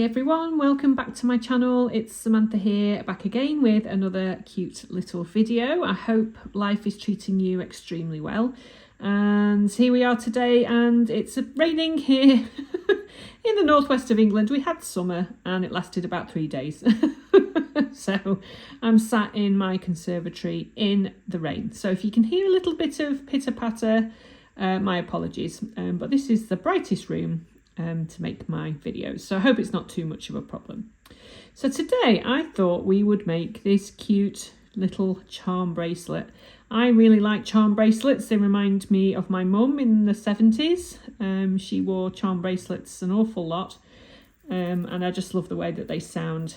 everyone, welcome back to my channel. It's Samantha here, back again with another cute little video. I hope life is treating you extremely well. And here we are today, and it's raining here in the northwest of England. We had summer and it lasted about 3 days. So I'm sat in my conservatory in the rain. So if you can hear a little bit of pitter patter, my apologies. But this is the brightest room to make my videos, so I hope it's not too much of a problem. So today I thought we would make this cute little charm bracelet. I really like charm bracelets. They remind me of my mum in the 70s. She wore charm bracelets an awful lot, and I just love the way that they sound.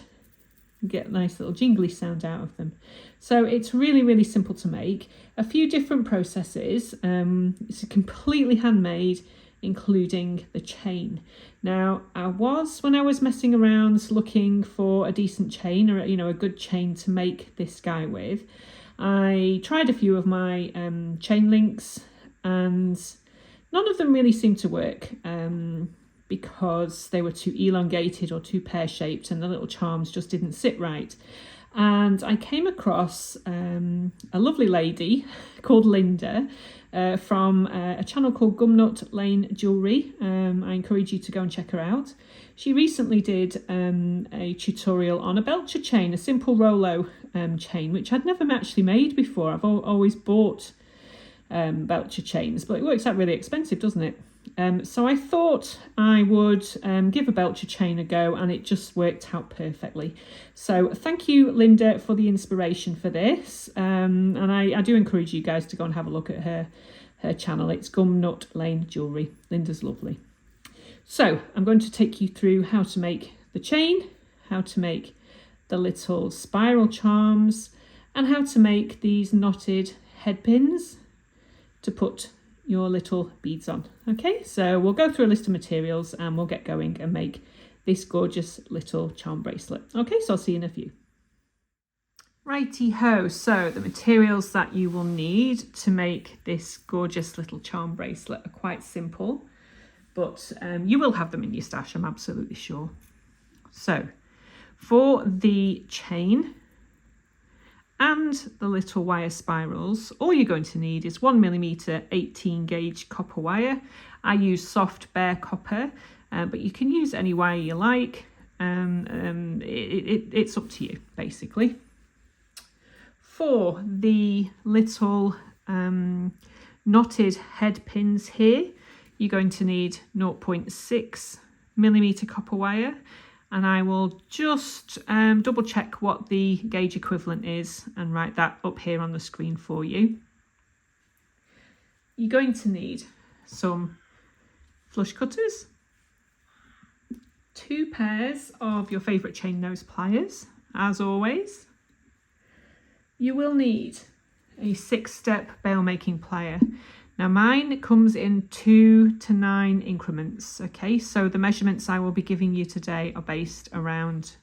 You get a nice little jingly sound out of them. So it's really simple to make. A few different processes. It's completely handmade, including the chain. Now, when I was messing around looking for a decent chain, or a good chain to make this guy with, I tried a few of my chain links, and none of them really seemed to work because they were too elongated or too pear-shaped, and the little charms just didn't sit right. And I came across a lovely lady called Linda from a channel called Gumnut Lane Jewellery. I encourage you to go and check her out. She recently did a tutorial on a belcher chain, a simple Rolo chain, which I'd never actually made before. I've always bought belcher chains, but it works out really expensive, doesn't it? So I thought I would give a belcher chain a go, and it just worked out perfectly. So thank you, Linda, for the inspiration for this. And I do encourage you guys to go and have a look at her channel. It's Gumnut Lane Jewellery. Linda's lovely. So I'm going to take you through how to make the chain, how to make the little spiral charms, and how to make these knotted head pins to put your little beads on. Okay, so we'll go through a list of materials and we'll get going and make this gorgeous little charm bracelet. Okay, so I'll see you in a few. Righty ho, so the materials that you will need to make this gorgeous little charm bracelet are quite simple, but you will have them in your stash, I'm absolutely sure. So for the chain and the little wire spirals, all you're going to need is 1mm 18 gauge copper wire. I use soft bare copper, but you can use any wire you like. It's up to you, basically. For the little knotted head pins here, you're going to need 0.6mm copper wire. And I will just double check what the gauge equivalent is and write that up here on the screen for you. You're going to need some flush cutters, 2 pairs of your favourite chain nose pliers, as always. You will need a 6-step bail making plier. Now mine comes in 2 to 9 increments, okay? So the measurements I will be giving you today are based around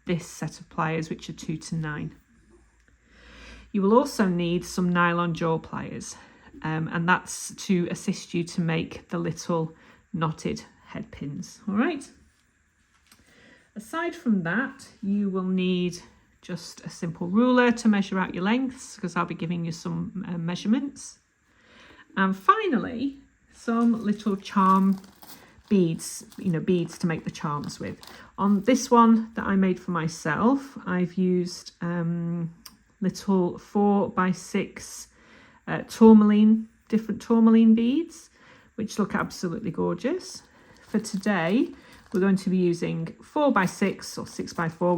this set of pliers, which are 2 to 9. You will also need some nylon jaw pliers, and that's to assist you to make the little knotted head pins, all right? Aside from that, you will need just a simple ruler to measure out your lengths, because I'll be giving you some measurements. And finally, some little charm beads, beads to make the charms with. On this one that I made for myself, I've used little 4x6 different tourmaline beads, which look absolutely gorgeous. For today, we're going to be using 4x6 or 6x4,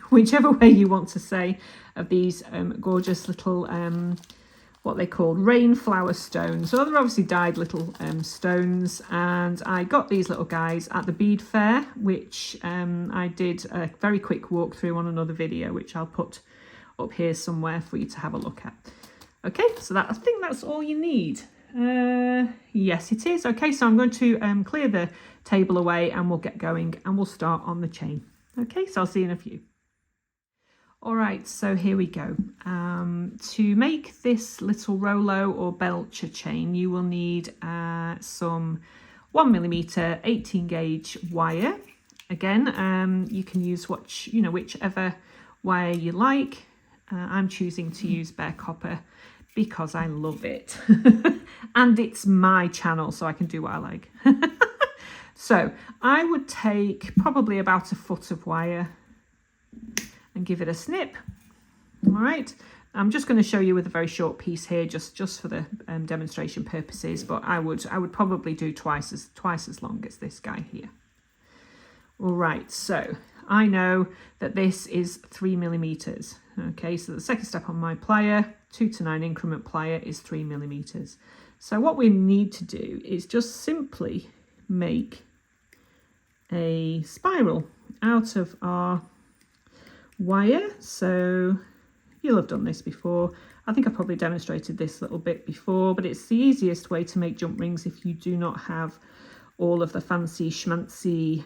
whichever way you want to say, of these gorgeous little what they call rain flower stones. So they're obviously dyed little stones, and I got these little guys at the bead fair, which I did a very quick walkthrough on another video, which I'll put up here somewhere for you to have a look at. Okay, so I think that's all you need. Yes, it is. Okay, so I'm going to clear the table away and we'll get going, and we'll start on the chain. Okay, so I'll see you in a few. All right, so here we go. To make this little Rolo or belcher chain, you will need some 1mm 18 gauge wire, Again, you can use whichever wire you like. I'm choosing to use bare copper because I love it. And it's my channel, so I can do what I like. So I would take probably about a foot of wire and give it a snip. All right. I'm just going to show you with a very short piece here, just for the demonstration purposes. But I would probably do twice as long as this guy here. All right. So I know that this is 3 millimeters. Okay. So the second step on my plier, 2 to 9 increment plier, is 3 millimeters. So what we need to do is just simply make a spiral out of our wire. So you'll have done this before. I think I probably demonstrated this little bit before, but it's the easiest way to make jump rings if you do not have all of the fancy schmancy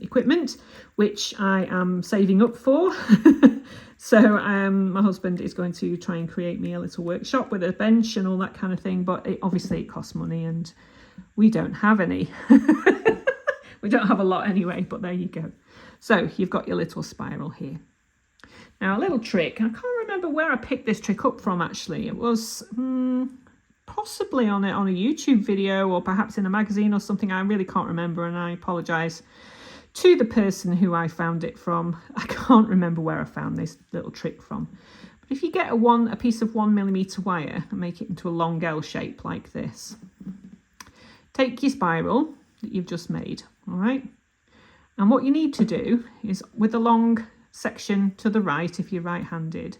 equipment, which I am saving up for. So my husband is going to try and create me a little workshop with a bench and all that kind of thing, but obviously it costs money and we don't have any. We don't have a lot anyway, but there you go. So you've got your little spiral here. Now a little trick, I can't remember where I picked this trick up from actually. It was possibly on a YouTube video or perhaps in a magazine or something. I really can't remember, and I apologise to the person who I found it from. I can't remember where I found this little trick from. But if you get a piece of 1 millimeter wire and make it into a long L shape like this, take your spiral that you've just made, all right? And what you need to do is, with the long section to the right, if you're right-handed,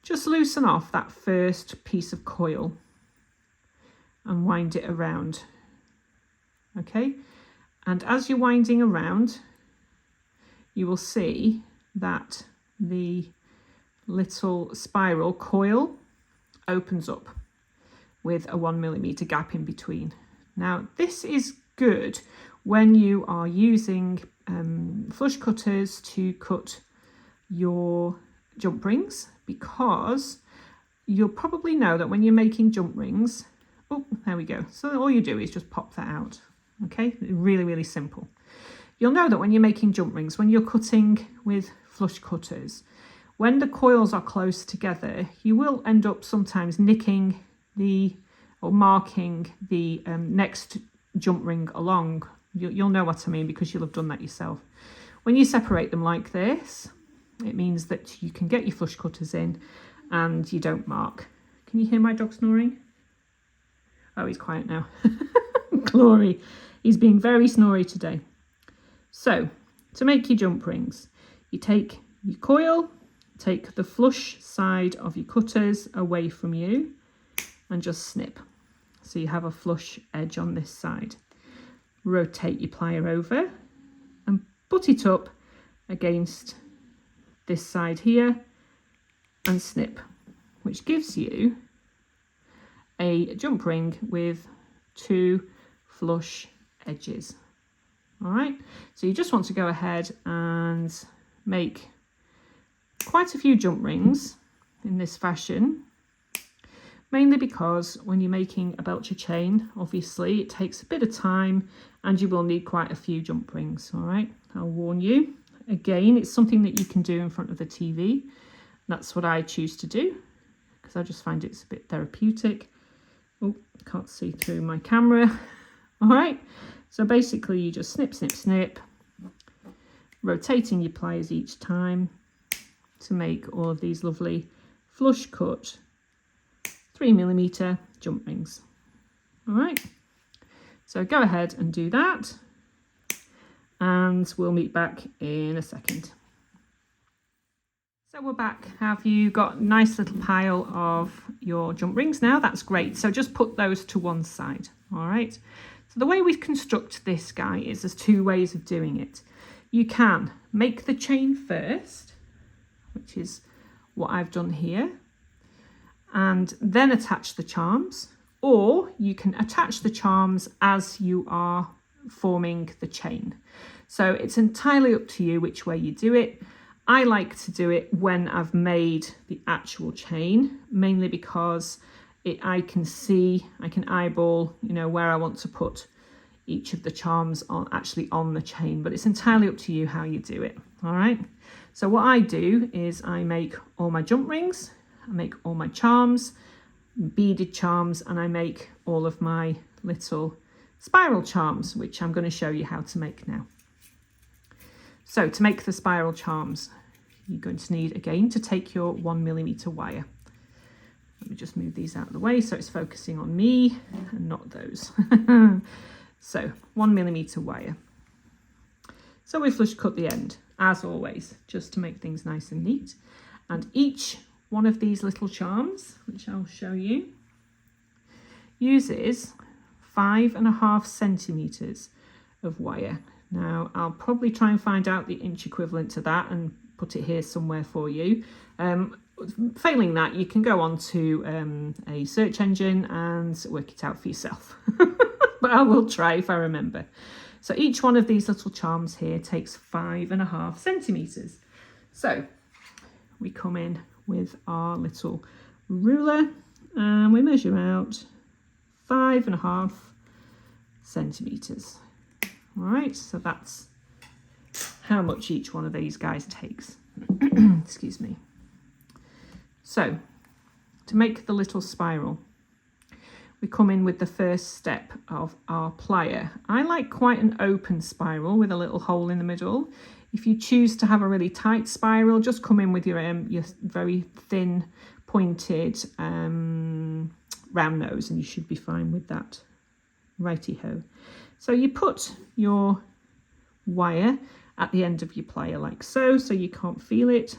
just loosen off that first piece of coil and wind it around, okay? And as you're winding around, you will see that the little spiral coil opens up with a 1 millimeter gap in between. Now, this is good when you are using flush cutters to cut your jump rings, because you'll probably know that when you're making jump rings, oh, there we go. So all you do is just pop that out. Okay, really, really simple. You'll know that when you're making jump rings, when you're cutting with flush cutters, when the coils are close together, you will end up sometimes nicking or marking the next jump ring along. You'll know what I mean because you'll have done that yourself. When you separate them like this, it means that you can get your flush cutters in and you don't mark. Can you hear my dog snoring? Oh, he's quiet now. Glory. He's being very snory today. So, to make your jump rings, you take your coil, take the flush side of your cutters away from you and just snip. So you have a flush edge on this side. Rotate your plier over and butt it up against this side here and snip, which gives you a jump ring with 2 flush edges. All right, so you just want to go ahead and make quite a few jump rings in this fashion, mainly because when you're making a belcher chain, obviously it takes a bit of time and you will need quite a few jump rings. All right, I'll warn you. Again, it's something that you can do in front of the TV. That's what I choose to do because I just find it's a bit therapeutic. Oh, can't see through my camera. All right, so basically you just snip, snip, snip, rotating your pliers each time to make all of these lovely flush cut 3 millimeter jump rings. All right, so go ahead and do that and we'll meet back in a second. So we're back. Have you got a nice little pile of your jump rings now? That's great. So just put those to one side. All right. So the way we construct this guy is there's 2 ways of doing it. You can make the chain first, which is what I've done here, and then attach the charms, or you can attach the charms as you are forming the chain. So it's entirely up to you which way you do it. I like to do it when I've made the actual chain, mainly because I can eyeball, where I want to put each of the charms actually on the chain, but it's entirely up to you how you do it. All right, so what I do is I make all my jump rings, I make all my charms, beaded charms, and I make all of my little spiral charms, which I'm going to show you how to make now. So to make the spiral charms, you're going to need, again, to take your 1mm wire. Let me just move these out of the way so it's focusing on me and not those. So 1mm wire. So we flush cut the end, as always, just to make things nice and neat. And each one of these little charms, which I'll show you, uses 5.5 centimetres of wire. Now, I'll probably try and find out the inch equivalent to that and put it here somewhere for you. Failing that, you can go on to a search engine and work it out for yourself. But I will try if I remember. So each one of these little charms here takes 5.5 centimetres. So we come in with our little ruler and we measure out 5.5 centimetres. All right, so that's how much each one of these guys takes. Excuse me. So to make the little spiral, we come in with the first step of our plier. I like quite an open spiral with a little hole in the middle. If you choose to have a really tight spiral, just come in with your very thin pointed round nose and you should be fine with that. Righty-ho. So you put your wire at the end of your plier like so you can't feel it,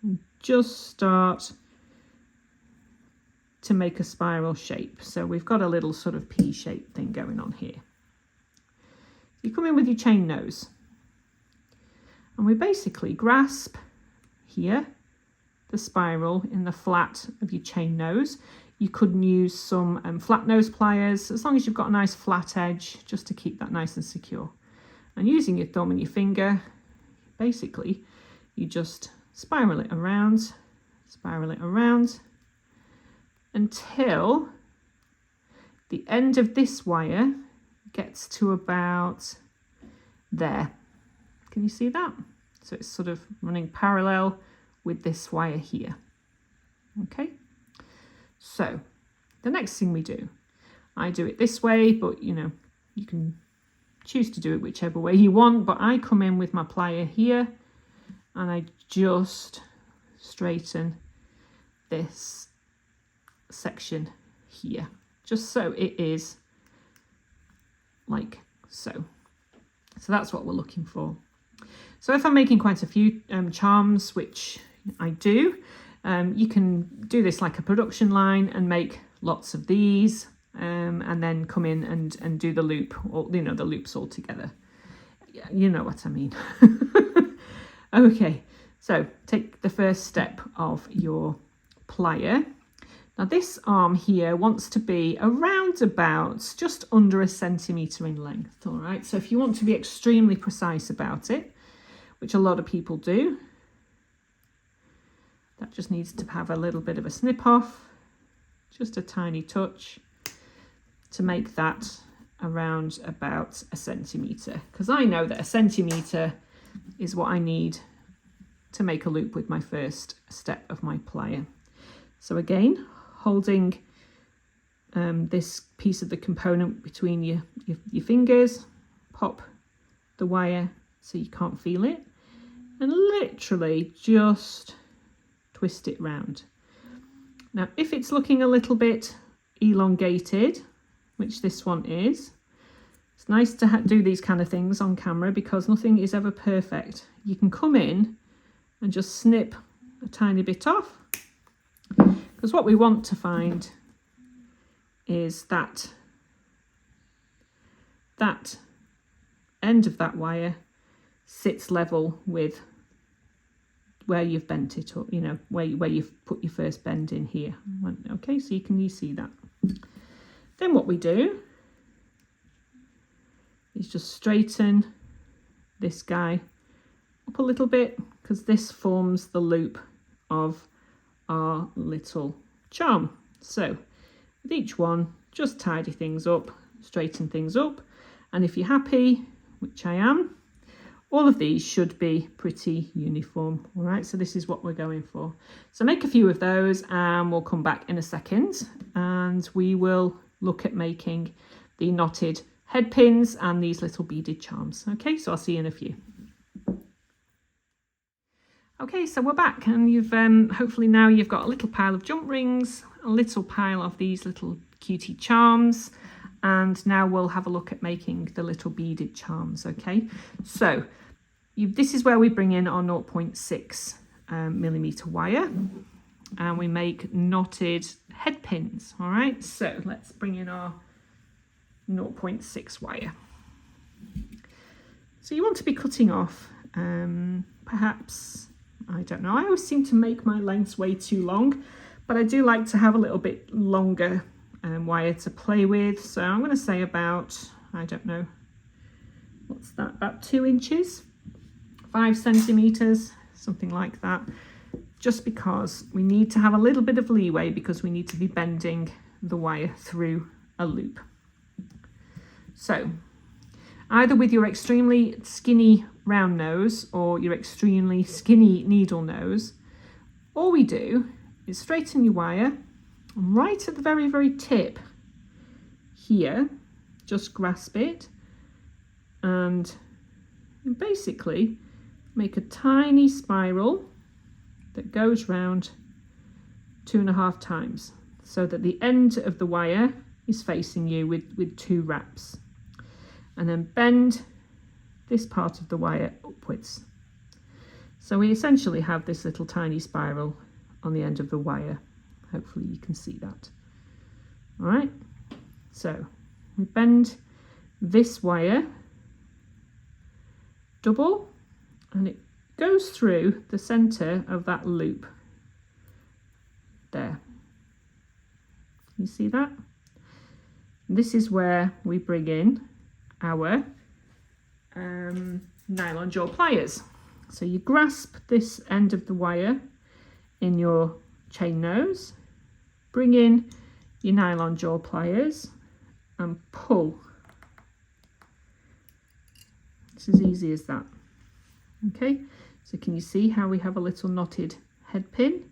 and just start to make a spiral shape. So we've got a little sort of P-shaped thing going on here. You come in with your chain nose and we basically grasp here the spiral in the flat of your chain nose. You could use some flat nose pliers, as long as you've got a nice flat edge, just to keep that nice and secure. And using your thumb and your finger, basically, you just spiral it around until the end of this wire gets to about there. Can you see that? So it's sort of running parallel with this wire here. Okay. So the next thing we do, I do it this way, but you know, you can choose to do it whichever way you want, but I come in with my plier here and I just straighten this section here, just so it is like so. So that's what we're looking for. So if I'm making quite a few charms, which I do, you can do this like a production line and make lots of these and then come in and do the loop, or you know, the loops all together. You know what I mean. Okay, so take the first step of your plier. Now this arm here wants to be around about just under 1 centimetre in length, all right? So if you want to be extremely precise about it, which a lot of people do, that just needs to have a little bit of a snip off, just a tiny touch, to make that around about 1 centimetre, because I know that 1 centimetre is what I need to make a loop with my first step of my plier. So again, holding this piece of the component between your fingers, pop the wire so you can't feel it, and literally just twist it round. Now, if it's looking a little bit elongated, which this one is, it's nice to do these kind of things on camera because nothing is ever perfect. You can come in and just snip a tiny bit off, because what we want to find is that end of that wire sits level with where you've bent it, or you know, where you've put your first bend in here. Okay, so you see that. Then what we do is just straighten this guy up a little bit, because this forms the loop of our little charm. So with each one, just tidy things up, straighten things up, And if you're happy, which I am, all of these should be pretty uniform. All right, so this is what we're going for. So make a few of those and we'll come back in a second and we will look at making the knotted head pins and these little beaded charms. Okay, so I'll see you in a few. Okay, so we're back and you've hopefully now you've got a little pile of jump rings, a little pile of these little cutie charms, and now we'll have a look at making the little beaded charms. Okay, so this is where we bring in our 0.6 millimeter wire and we make knotted head pins. All right, so let's bring in our 0.6 wire. So you want to be cutting off perhaps, I don't know, I always seem to make my lengths way too long, but I do like to have a little bit longer wire to play with. So I'm going to say about, I don't know, what's that, about 2 inches, 5 centimeters, something like that, just because we need to have a little bit of leeway because we need to be bending the wire through a loop. So either with your extremely skinny round nose or your extremely skinny needle nose, all we do is straighten your wire and right at the very, very tip here, just grasp it and basically make a tiny spiral that goes round 2.5 times so that the end of the wire is facing you with 2 wraps, and then bend this part of the wire upwards. So we essentially have this little tiny spiral on the end of the wire. Hopefully you can see that. All right, so we bend this wire double and it goes through the center of that loop there. You see that? This is where we bring in our nylon jaw pliers. So you grasp this end of the wire in your chain nose, bring in your nylon jaw pliers and pull. It's as easy as that. Okay, so can you see how we have a little knotted head pin?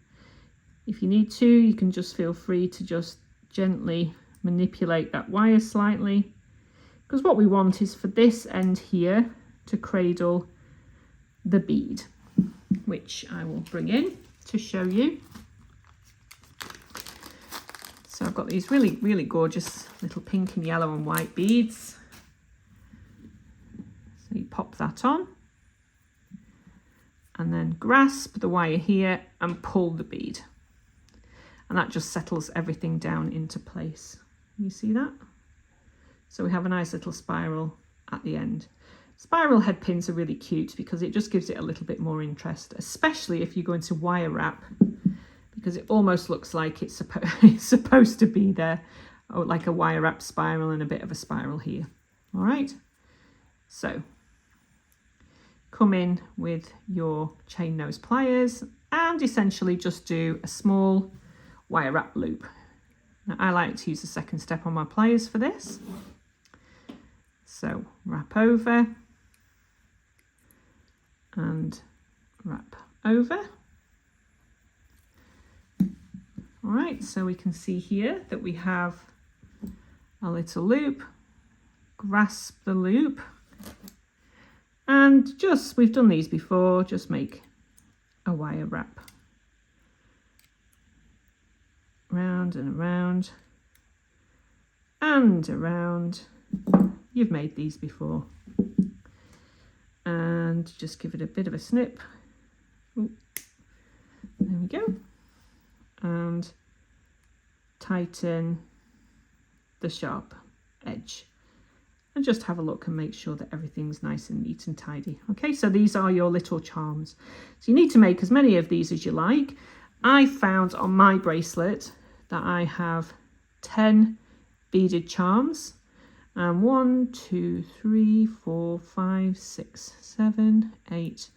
If you need to, you can just feel free to just gently manipulate that wire slightly, because what we want is for this end here to cradle the bead, which I will bring in to show you. So I've got these really, really gorgeous little pink and yellow and white beads. So you pop that on and then grasp the wire here and pull the bead. And that just settles everything down into place. You see that? So we have a nice little spiral at the end. Spiral head pins are really cute because it just gives it a little bit more interest, especially if you're going to wire wrap, because it almost looks like it's supposed to be there, or like a wire wrap spiral and a bit of a spiral here. All right, so come in with your chain nose pliers and essentially just do a small wire wrap loop. Now I like to use the second step on my pliers for this. So wrap over and wrap over. All right, so we can see here that we have a little loop, grasp the loop, and just, we've done these before, just make a wire wrap. Round and around and around. You've made these before. And just give it a bit of a snip. Ooh. There we go. And tighten the sharp edge. And just have a look and make sure that everything's nice and neat and tidy. Okay, so these are your little charms. So you need to make as many of these as you like. I found on my bracelet that I have 10 beaded charms. 1, 2, 3, 4, 5, 6, 7, 8,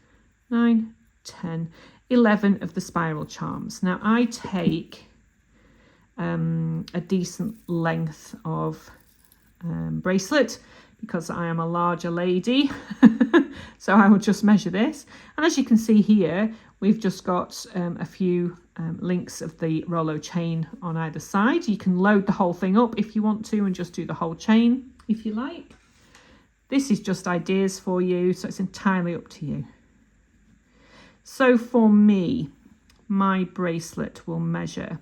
9, 10, 11 of the spiral charms. Now I take a decent length of bracelet because I am a larger lady. So I will just measure this. And as you can see here, we've just got a few links of the Rolo chain on either side. You can load the whole thing up if you want to and just do the whole chain if you like. This is just ideas for you, so it's entirely up to you. So for me, my bracelet will measure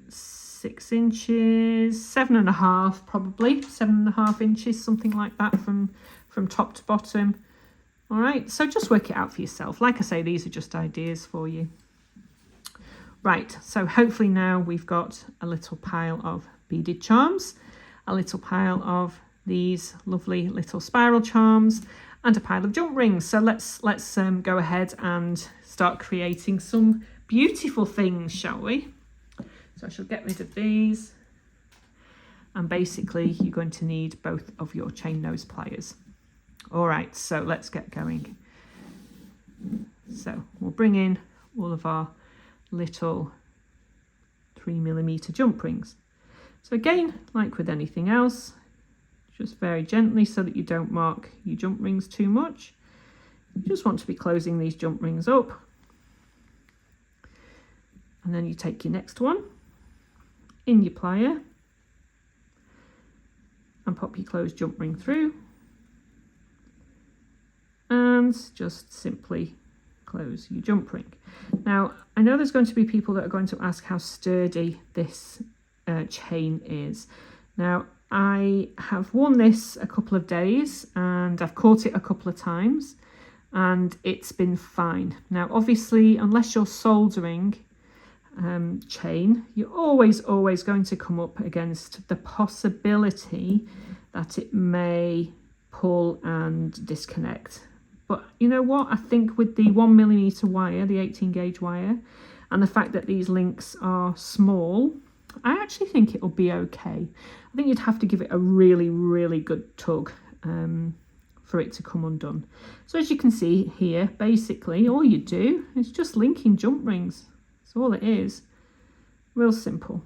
6 inches, 7.5 probably, 7.5 inches, something like that from top to bottom. All right, so just work it out for yourself. Like I say, these are just ideas for you. Right, so hopefully now we've got a little pile of beaded charms, a little pile of these lovely little spiral charms, and a pile of jump rings. So let's go ahead and start creating some beautiful things, shall we? So I shall get rid of these. And basically you're going to need both of your chain nose pliers. All right, so let's get going. So we'll bring in all of our little 3mm jump rings. So again, like with anything else, just very gently so that you don't mark your jump rings too much. You just want to be closing these jump rings up. And then you take your next one in your plier and pop your closed jump ring through. And just simply close your jump ring. Now, I know there's going to be people that are going to ask how sturdy this chain is. Now, I have worn this a couple of days and I've caught it a couple of times and it's been fine. Now, obviously, unless you're soldering chain, you're always going to come up against the possibility that it may pull and disconnect. But you know what? I think with the 1mm wire, the 18 gauge wire, and the fact that these links are small, I actually think it'll be okay. I think you'd have to give it a really good tug for it to come undone. So as you can see here, basically all you do is just linking jump rings. That's all it is. Real simple.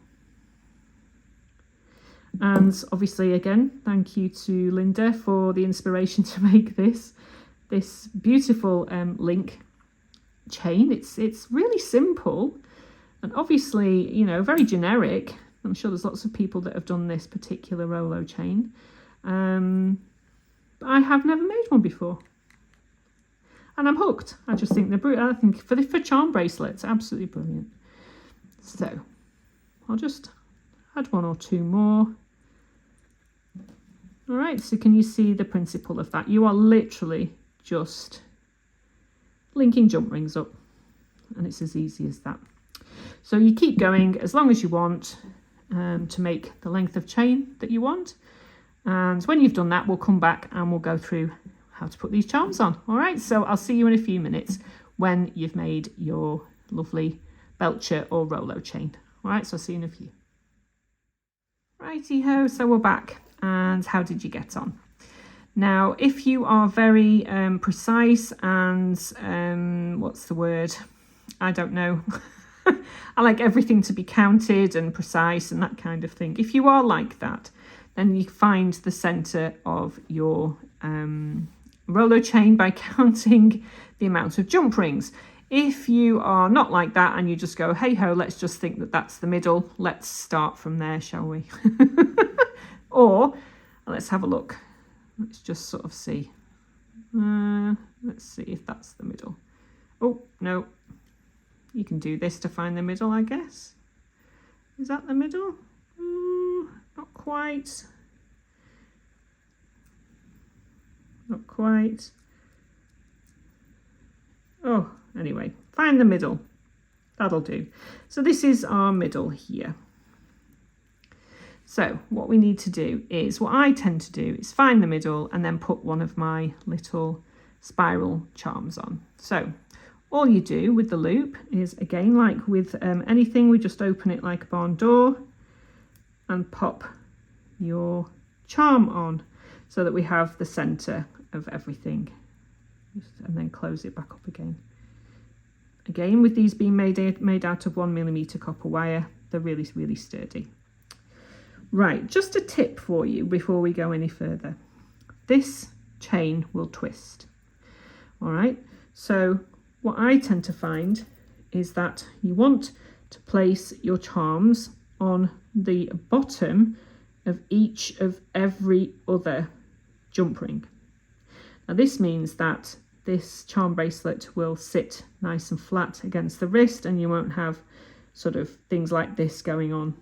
And obviously, again, thank you to Linda for the inspiration to make this beautiful link chain. It's really simple and obviously, you know, very generic. I'm sure there's lots of people that have done this particular Rolo chain. But I have never made one before. And I'm hooked. I just think they're brilliant. I think for charm bracelets, absolutely brilliant. So I'll just add one or two more. All right, so can you see the principle of that? You are literally just linking jump rings up and it's as easy as that. So you keep going as long as you want to make the length of chain that you want. And when you've done that, we'll come back and we'll go through how to put these charms on. All right, so I'll see you in a few minutes when you've made your lovely belcher or Rolo chain. All right, so I'll see you in a few. Righty-ho, so we're back. And how did you get on? Now, if you are very precise and what's the word? I don't know. I like everything to be counted and precise and that kind of thing. If you are like that, then you find the centre of your Rolo chain by counting the amount of jump rings. If you are not like that and you just go, hey ho, let's just think that that's the middle. Let's start from there, shall we? Or let's have a look. Let's just sort of see. Let's see if that's the middle. Oh, no. You can do this to find the middle, I guess. Is that the middle? Not quite. Not quite. Oh, anyway, find the middle. That'll do. So this is our middle here. So what we need to do is, what I tend to do is find the middle and then put one of my little spiral charms on. So all you do with the loop is, again, like with anything, we just open it like a barn door and pop your charm on so that we have the centre of everything, and then close it back up again. Again, with these being made out of 1mm copper wire, they're really sturdy. Right, just a tip for you before we go any further. This chain will twist. All right, so what I tend to find is that you want to place your charms on the bottom of each of every other jump ring. Now this means that this charm bracelet will sit nice and flat against the wrist, and you won't have sort of things like this going on,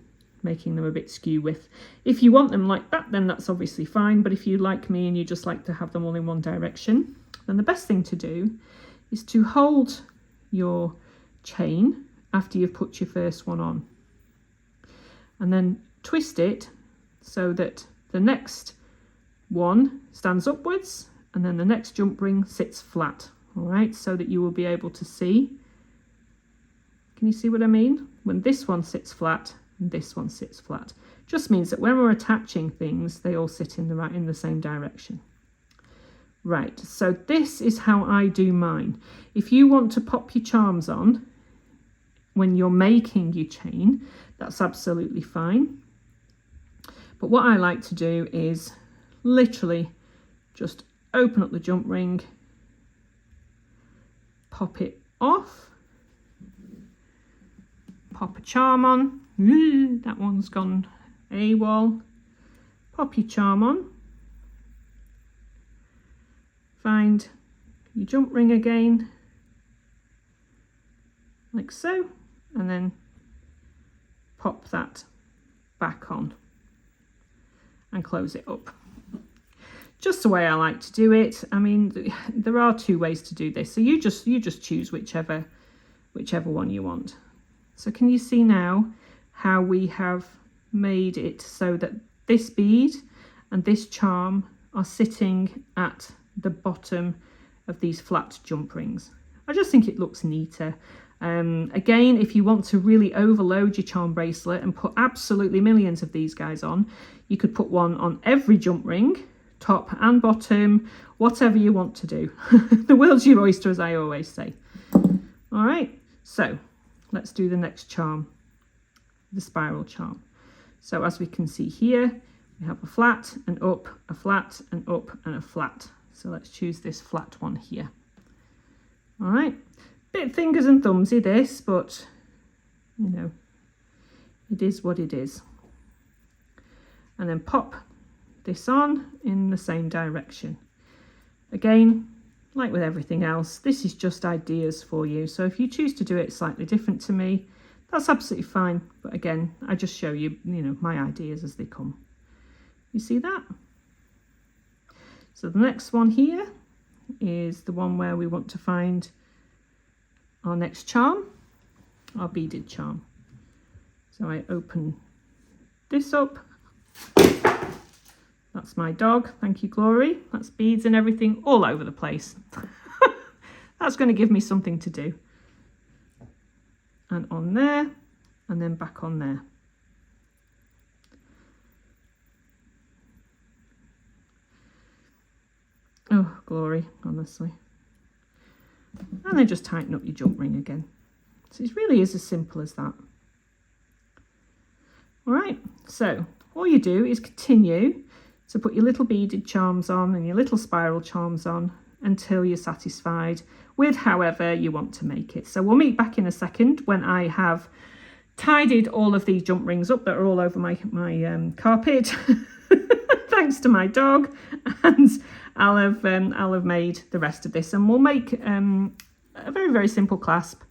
making them a bit skew with. If you want them like that, then that's obviously fine, but if you like me and you just like to have them all in one direction, then the best thing to do is to hold your chain after you've put your first one on, and then twist it so that the next one stands upwards and then the next jump ring sits flat. All right, so that you will be able to see. Can you see what I mean? When this one sits flat and this one sits flat, just means that when we're attaching things, they all sit in the same direction. Right, so this is how I do mine. If you want to pop your charms on when you're making your chain, that's absolutely fine. But what I like to do is literally just open up the jump ring, pop it off, pop a charm on. That one's gone AWOL. Pop your charm on, find your jump ring again, like so, and then pop that back on and close it up. Just the way I like to do it. I mean, there are two ways to do this, so you just choose whichever one you want. So can you see now how we have made it so that this bead and this charm are sitting at the bottom of these flat jump rings? I just think it looks neater. Again, if you want to really overload your charm bracelet and put absolutely millions of these guys on, you could put one on every jump ring, top and bottom, whatever you want to do. The world's your oyster, as I always say. All right, so let's do the next charm, the spiral charm. So as we can see here, we have a flat and up, a flat and up and a flat. So let's choose this flat one here. All right, bit fingers and thumbsy this, but you know, it is what it is. And then pop this on in the same direction. Again, like with everything else, this is just ideas for you. So if you choose to do it slightly different to me, that's absolutely fine. But again, I just show you, my ideas as they come. You see that? So the next one here is the one where we want to find our next charm, our beaded charm. So I open this up. That's my dog, thank you, Glory. That's beads and everything all over the place. That's going to give me something to do. And on there, and then back on there. Oh, Glory, honestly. And then just tighten up your jump ring again. So it really is as simple as that. All right, so all you do is continue to put your little beaded charms on and your little spiral charms on until you're satisfied with however you want to make it. So we'll meet back in a second when I have tidied all of these jump rings up that are all over my carpet, thanks to my dog, and I'll have made the rest of this, and we'll make a very, very simple clasp.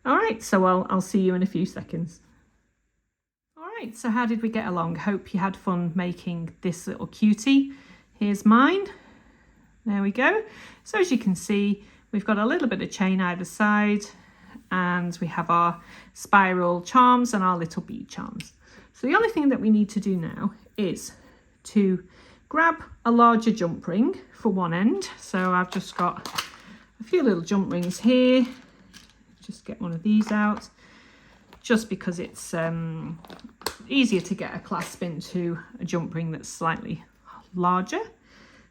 All right, so I'll see you in a few seconds. Right, so how did we get along? Hope you had fun making this little cutie. Here's mine. There we go. So as you can see, we've got a little bit of chain either side, and we have our spiral charms and our little bead charms. So the only thing that we need to do now is to grab a larger jump ring for one end. So I've just got a few little jump rings here. Just get one of these out, just because it's easier to get a clasp into a jump ring that's slightly larger.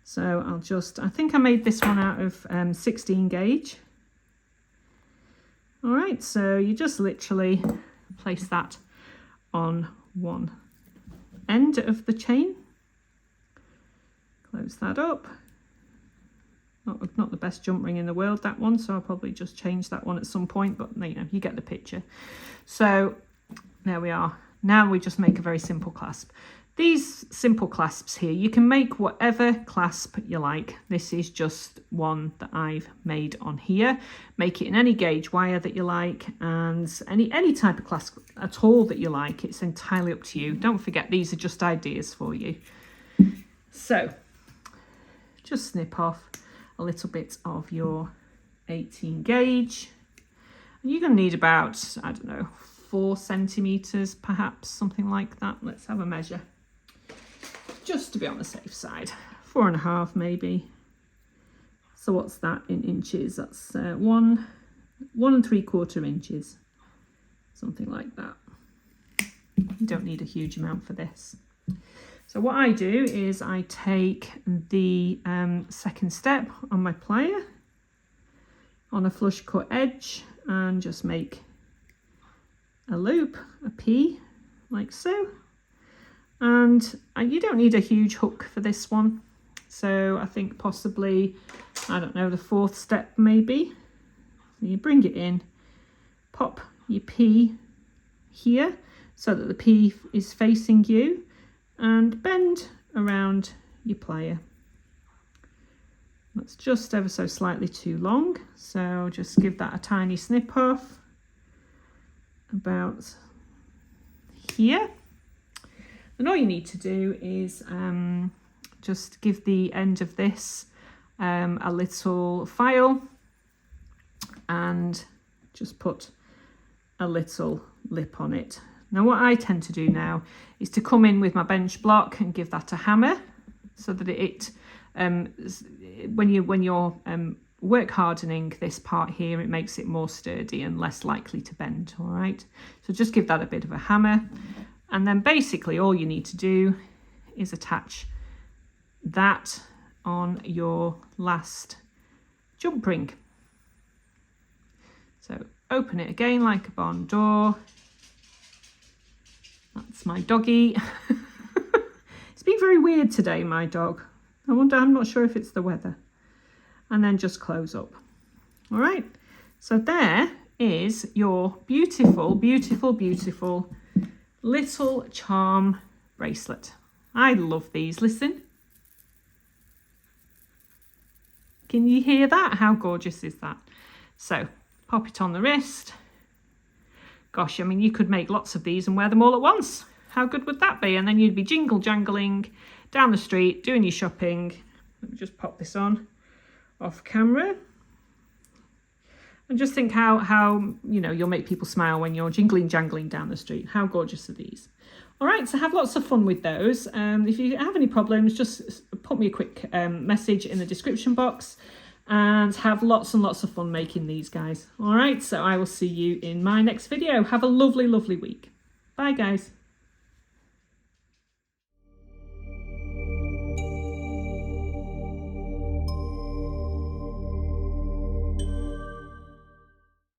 So I think I made this one out of 16 gauge. All right, so you just literally place that on one end of the chain. Close that up. Not the best jump ring in the world, that one, so I'll probably just change that one at some point, but you know, you get the picture. So there we are. Now we just make a very simple clasp. These simple clasps here, you can make whatever clasp you like. This is just one that I've made on here. Make it in any gauge wire that you like, and any type of clasp at all that you like. It's entirely up to you. Don't forget, these are just ideas for you. So just snip off a little bit of your 18 gauge. And you're going to need about, I don't know, 4 centimetres perhaps, something like that. Let's have a measure, just to be on the safe side. 4.5 maybe. So what's that in inches? That's 1 3/4 inches, something like that. You don't need a huge amount for this. So what I do is I take the second step on my plier on a flush cut edge and just make a loop, a P, like so. And you don't need a huge hook for this one. So I think possibly, I don't know, the 4th step maybe. So you bring it in, pop your P here so that the P is facing you, and bend around your plier. That's just ever so slightly too long, so just give that a tiny snip off about here. And all you need to do is just give the end of this a little file and just put a little lip on it. Now what I tend to do now is to come in with my bench block and give that a hammer so that it when you're work hardening this part here, it makes it more sturdy and less likely to bend. All right, so just give that a bit of a hammer, and then basically all you need to do is attach that on your last jump ring. So open it again like a barn door. That's my doggy. It's been very weird today, my dog. I'm not sure if it's the weather. And then just close up. All right. So there is your beautiful, beautiful, beautiful little charm bracelet. I love these. Listen. Can you hear that? How gorgeous is that? So pop it on the wrist. Gosh, I mean, you could make lots of these and wear them all at once. How good would that be? And then you'd be jingle jangling down the street doing your shopping. Let me just pop this on off camera. And just think how you know, you'll make people smile when you're jingling jangling down the street. How gorgeous are these? All right, so have lots of fun with those. If you have any problems, just put me a quick message in the description box, and have lots and lots of fun making these, guys. All right, so I will see you in my next video. Have a lovely, lovely week. Bye, guys.